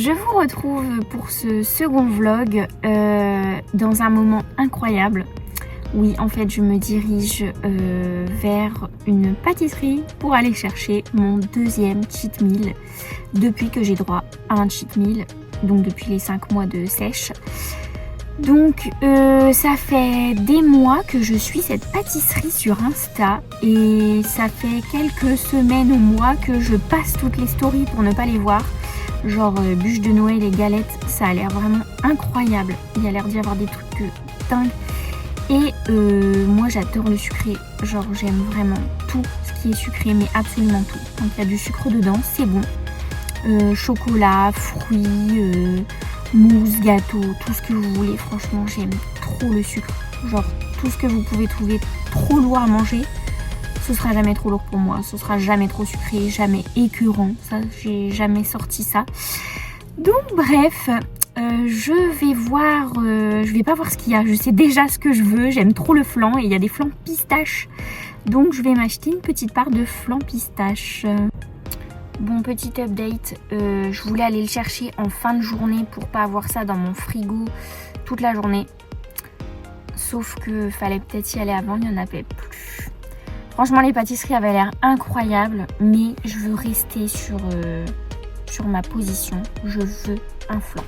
Je vous retrouve pour ce second vlog dans un moment incroyable. Oui, en fait, je me dirige vers une pâtisserie pour aller chercher mon deuxième cheat meal depuis que j'ai droit à un cheat meal, donc depuis les 5 mois de sèche. Donc ça fait des mois que je suis cette pâtisserie sur Insta et ça fait quelques semaines ou mois que je passe toutes les stories pour ne pas les voir. Genre bûche de Noël et galettes, ça a l'air vraiment incroyable. Il y a l'air d'y avoir des trucs dingues. Et moi j'adore le sucré, genre j'aime vraiment tout ce qui est sucré, mais absolument tout. Quand il y a du sucre dedans, c'est bon. Chocolat, fruits, mousse, gâteau, tout ce que vous voulez. Franchement, j'aime trop le sucre. Genre tout ce que vous pouvez trouver trop lourd à manger, ce sera jamais trop lourd pour moi. Ce sera jamais trop sucré, jamais écœurant. Ça, j'ai jamais sorti ça. Donc bref, je vais pas voir ce qu'il y a. Je sais déjà ce que je veux. J'aime trop le flan et il y a des flans pistache. Donc je vais m'acheter une petite part de flan pistache. Bon, petit update, je voulais aller le chercher en fin de journée pour pas avoir ça dans mon frigo toute la journée. Sauf que fallait peut-être y aller avant, il n'y en avait plus. Franchement, les pâtisseries avaient l'air incroyables, mais je veux rester sur ma position. Je veux un flan.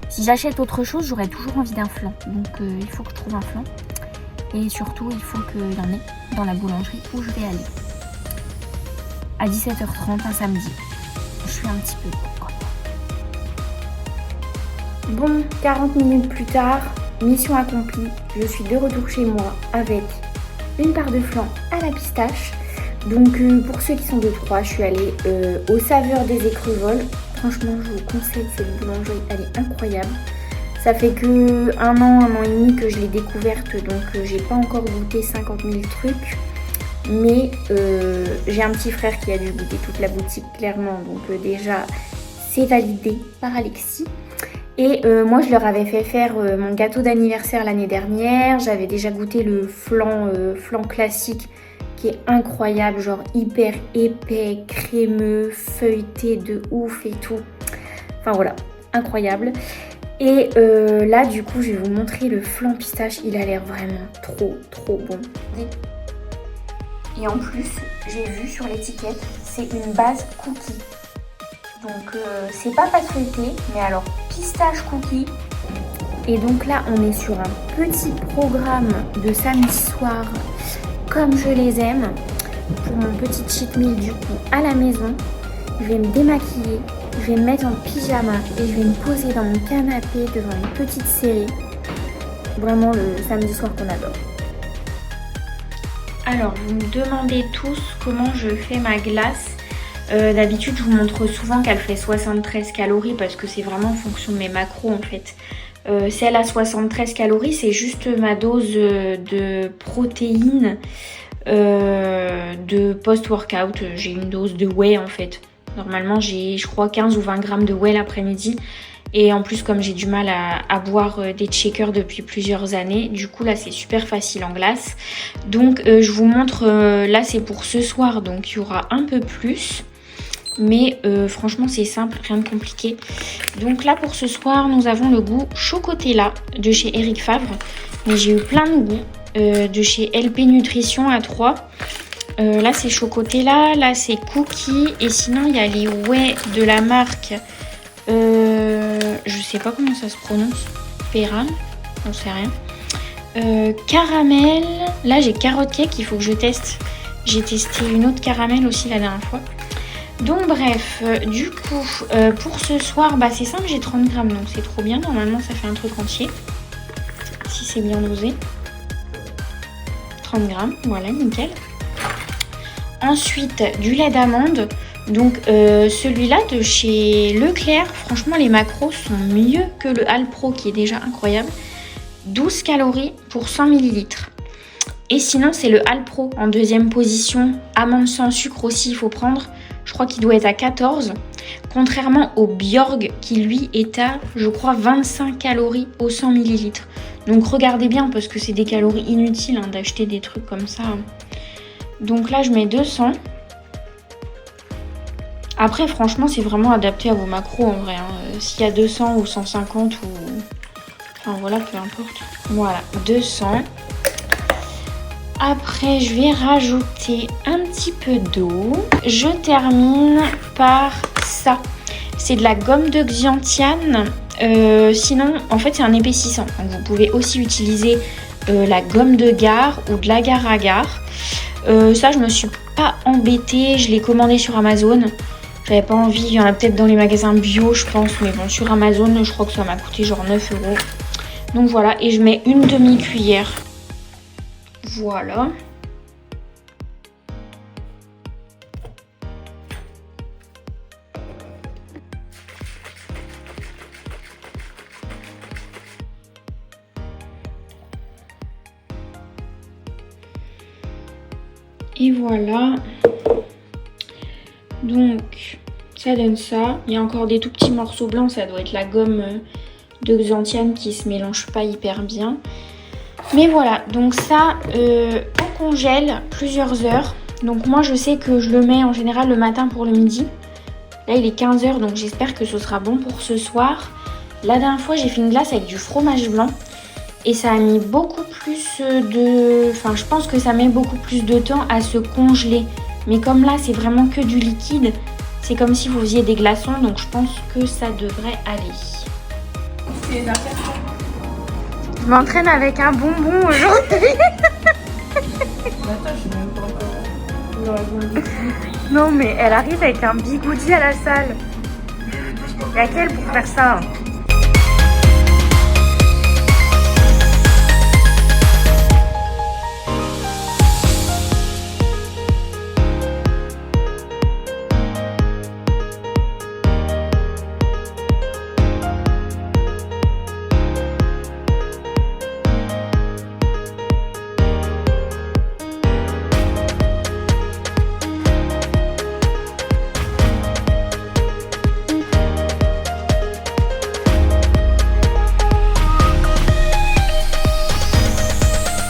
Si j'achète autre chose, j'aurai toujours envie d'un flan. Donc il faut que je trouve un flan. Et surtout, il faut qu'il y en ait dans la boulangerie où je vais aller. À 17h30 un samedi. Je suis un petit peu pourquoi. Bon, 40 minutes plus tard, mission accomplie. Je suis de retour chez moi avec une part de flan à la pistache. Donc pour ceux qui sont de Troyes, je suis allée aux Saveurs des Écrevoles. Franchement, je vous conseille cette boulangerie, elle est incroyable. Ça fait que un an et demi que je l'ai découverte, donc j'ai pas encore goûté 50 000 trucs. Mais j'ai un petit frère qui a dû goûter toute la boutique clairement, donc déjà c'est validé par Alexis. Et moi je leur avais fait faire mon gâteau d'anniversaire l'année dernière. J'avais déjà goûté le flan classique qui est incroyable, genre hyper épais, crémeux, feuilleté de ouf et tout. Enfin voilà, incroyable. Et là du coup je vais vous montrer le flan pistache, il a l'air vraiment trop bon. Et en plus, j'ai vu sur l'étiquette, c'est une base cookie. Donc c'est pas pâte feuilletée, mais alors pistache cookie. Et donc là, on est sur un petit programme de samedi soir, comme je les aime. Pour mon petit cheat meal du coup à la maison, je vais me démaquiller, je vais me mettre en pyjama et je vais me poser dans mon canapé devant une petite série. Vraiment le samedi soir qu'on adore. Alors, vous me demandez tous comment je fais ma glace. D'habitude, je vous montre souvent qu'elle fait 73 calories parce que c'est vraiment en fonction de mes macros en fait. Celle à 73 calories, c'est juste ma dose de protéines de post-workout. J'ai une dose de whey en fait. Normalement, j'ai je crois 15 ou 20 grammes de whey l'après-midi. Et en plus, comme j'ai du mal à boire des shakers depuis plusieurs années, du coup là c'est super facile en glace. Donc je vous montre, là c'est pour ce soir, donc il y aura un peu plus. Mais franchement c'est simple, rien de compliqué. Donc là pour ce soir, nous avons le goût Chocotella de chez Eric Favre. Mais j'ai eu plein de goûts de chez LP Nutrition à Troyes. Là c'est Chocotella, là c'est Cookie. Et sinon il y a les whey de la marque... je sais pas comment ça se prononce. Péral, j'en sais rien. Caramel. Là j'ai carotte cake, il faut que je teste. J'ai testé une autre caramel aussi la dernière fois. Donc bref, du coup pour ce soir, bah c'est simple, j'ai 30 grammes donc c'est trop bien. Normalement ça fait un truc entier. Si c'est bien dosé. 30 grammes, voilà, nickel. Ensuite du lait d'amande. Donc celui-là de chez Leclerc, franchement les macros sont mieux que le Alpro qui est déjà incroyable. 12 calories pour 100 ml. Et sinon c'est le Alpro en deuxième position. Amande sans sucre aussi il faut prendre. Je crois qu'il doit être à 14. Contrairement au Bjorg qui lui est à je crois 25 calories au 100 ml. Donc regardez bien parce que c'est des calories inutiles hein, d'acheter des trucs comme ça. Donc là je mets 200. Après, franchement, c'est vraiment adapté à vos macros en vrai. S'il y a 200 ou 150 ou... Enfin voilà, peu importe. Voilà, 200. Après, je vais rajouter un petit peu d'eau. Je termine par ça. C'est de la gomme de Xiantian. Sinon, en fait, c'est un épaississant. Donc, vous pouvez aussi utiliser la gomme de gare ou de l'agar-agar. Ça, je me suis pas embêtée. Je l'ai commandé sur Amazon. J'avais pas envie. Il y en a peut-être dans les magasins bio, je pense. Mais bon, sur Amazon, je crois que ça m'a coûté genre 9 €. Donc voilà. Et je mets une demi-cuillère. Voilà. Et voilà. Donc, ça donne ça. Il y a encore des tout petits morceaux blancs. Ça doit être la gomme de Xiantian qui se mélange pas hyper bien. Mais voilà. Donc ça, on congèle plusieurs heures. Donc moi, je sais que je le mets en général le matin pour le midi. Là, il est 15 h. Donc j'espère que ce sera bon pour ce soir. La dernière fois, j'ai fait une glace avec du fromage blanc. Et ça a mis beaucoup plus de... Enfin, je pense que ça met beaucoup plus de temps à se congeler. Mais comme là, c'est vraiment que du liquide, c'est comme si vous faisiez des glaçons. Donc, je pense que ça devrait aller. Je m'entraîne avec un bonbon aujourd'hui. Non, mais elle arrive avec un bigoudi à la salle. Il y a qu'elle pour faire ça.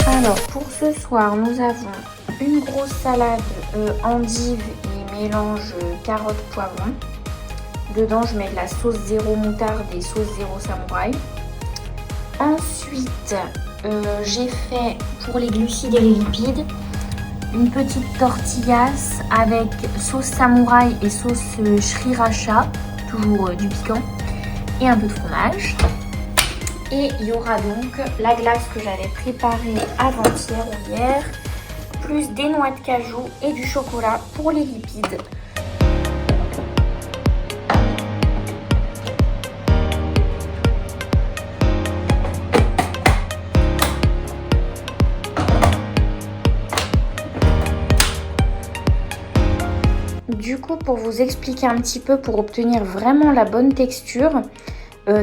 Alors pour ce soir, nous avons une grosse salade endive et mélange carottes poivrons. Dedans, je mets de la sauce zéro moutarde et sauce zéro samouraï. Ensuite, j'ai fait pour les glucides et les lipides une petite tortillas avec sauce samouraï et sauce sriracha, toujours du piquant, et un peu de fromage. Et il y aura donc la glace que j'avais préparée avant-hier ou hier, plus des noix de cajou et du chocolat pour les lipides. Du coup, pour vous expliquer un petit peu, pour obtenir vraiment la bonne texture,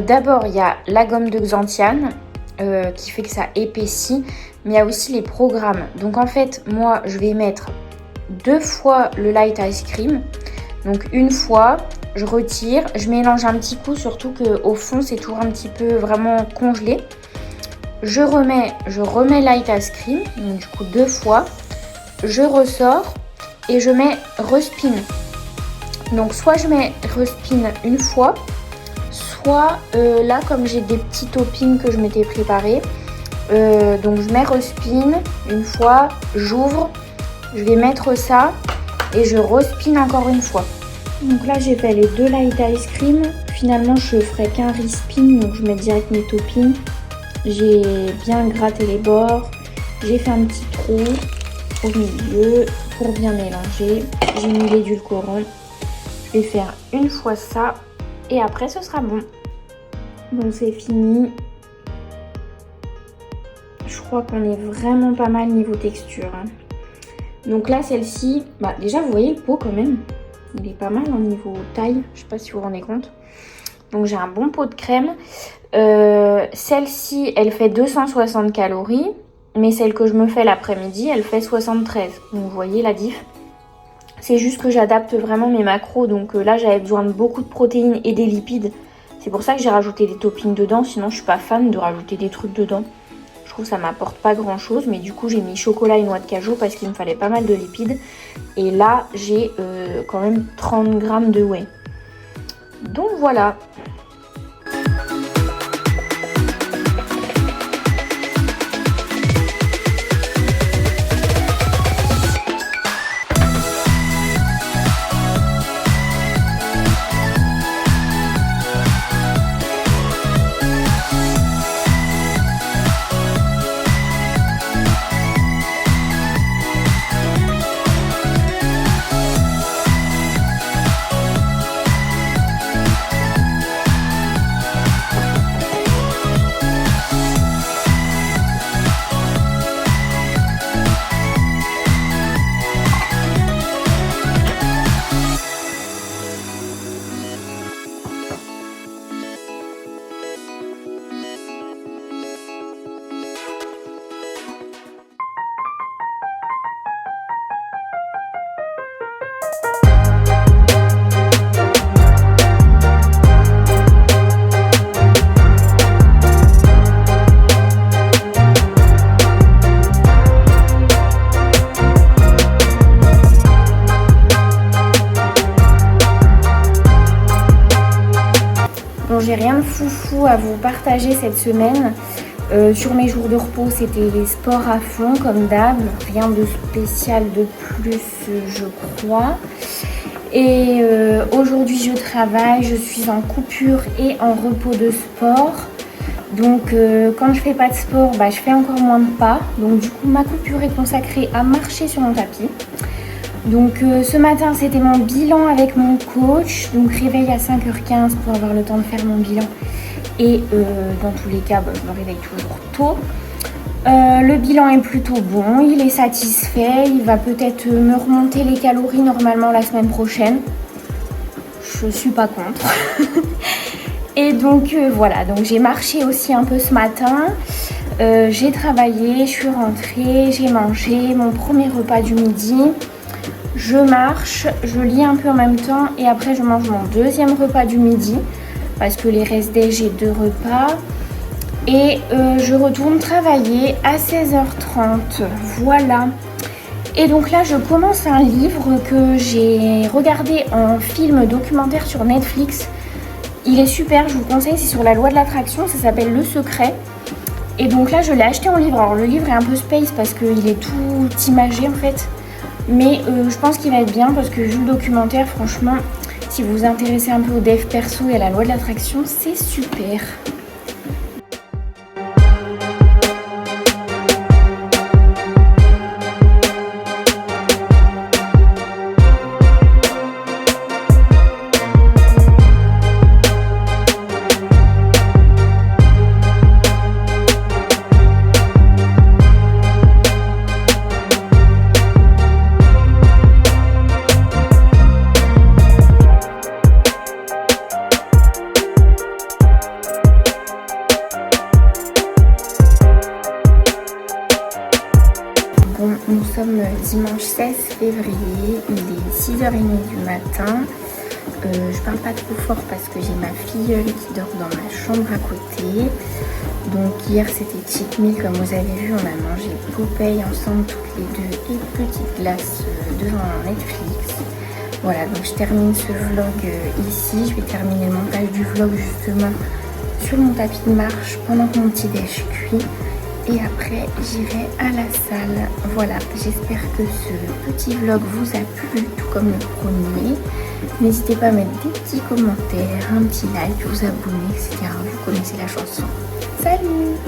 d'abord il y a la gomme de Xiantian qui fait que ça épaissit, mais il y a aussi les programmes. Donc en fait, moi je vais mettre 2 fois le light ice cream. Donc une fois, je retire, je mélange un petit coup, surtout qu'au fond c'est toujours un petit peu vraiment congelé. Je remets light ice cream, donc du coup 2 fois. Je ressors et je mets respin. Donc soit je mets respin une fois, soit là comme j'ai des petits toppings que je m'étais préparé, donc je mets respin une fois, j'ouvre, je vais mettre ça et je respin encore une fois. Donc là j'ai fait les 2 light ice cream, finalement je ferai qu'un respin, donc je mets direct mes toppings. J'ai bien gratté les bords, j'ai fait un petit trou au milieu pour bien mélanger, j'ai mis l'édulcorant. Je vais faire une fois ça et après ce sera bon. Bon, c'est fini. Je crois qu'on est vraiment pas mal niveau texture. Donc là, celle-ci, déjà vous voyez le pot quand même. Il est pas mal au niveau taille. Je sais pas si vous vous rendez compte. Donc j'ai un bon pot de crème. Celle-ci, elle fait 260 calories. Mais celle que je me fais l'après-midi, elle fait 73. Donc vous voyez la diff. C'est juste que j'adapte vraiment mes macros. Donc là, j'avais besoin de beaucoup de protéines et des lipides. C'est pour ça que j'ai rajouté des toppings dedans. Sinon, je suis pas fan de rajouter des trucs dedans. Je trouve que ça m'apporte pas grand chose, mais du coup j'ai mis chocolat et noix de cajou parce qu'il me fallait pas mal de lipides. Et là j'ai quand même 30 grammes de whey. Donc voilà. Bon, j'ai rien de foufou à vous partager cette semaine. Sur mes jours de repos, c'était les sports à fond comme d'hab. Rien de spécial de plus, je crois. Et aujourd'hui, je travaille. Je suis en coupure et en repos de sport. Donc, quand je fais pas de sport, je fais encore moins de pas. Donc, du coup, ma coupure est consacrée à marcher sur mon tapis. Donc ce matin c'était mon bilan avec mon coach, donc réveil à 5h15 pour avoir le temps de faire mon bilan et dans tous les cas je me réveille toujours tôt. Le bilan est plutôt bon, il est satisfait, il va peut-être me remonter les calories normalement la semaine prochaine, je suis pas contre. Et donc voilà, donc j'ai marché aussi un peu ce matin, j'ai travaillé, je suis rentrée, j'ai mangé mon premier repas du midi. Je marche, je lis un peu en même temps et après je mange mon deuxième repas du midi parce que les restes déj, j'ai 2 repas et je retourne travailler à 16h30, voilà. Et donc là je commence un livre que j'ai regardé en film documentaire sur Netflix. Il est super, je vous conseille, c'est sur la loi de l'attraction, ça s'appelle Le Secret. Et donc là je l'ai acheté en livre, alors le livre est un peu space parce qu'il est tout imagé en fait. Mais je pense qu'il va être bien parce que vu le documentaire, franchement, si vous vous intéressez un peu au dev perso et à la loi de l'attraction, c'est super. Nous sommes dimanche 16 février, il est 6h30 du matin. Je parle pas trop fort parce que j'ai ma filleule qui dort dans ma chambre à côté. Donc hier c'était cheat meal, comme vous avez vu, on a mangé Popeye ensemble toutes les deux et petite glace devant Netflix. Voilà, donc je termine ce vlog ici. Je vais terminer le montage du vlog justement sur mon tapis de marche pendant que mon petit déj cuit. Et après j'irai à la salle. Voilà, j'espère que ce petit vlog vous a plu, tout comme le premier. N'hésitez pas à mettre des petits commentaires, un petit like, vous abonner, etc. Vous connaissez la chanson. Salut!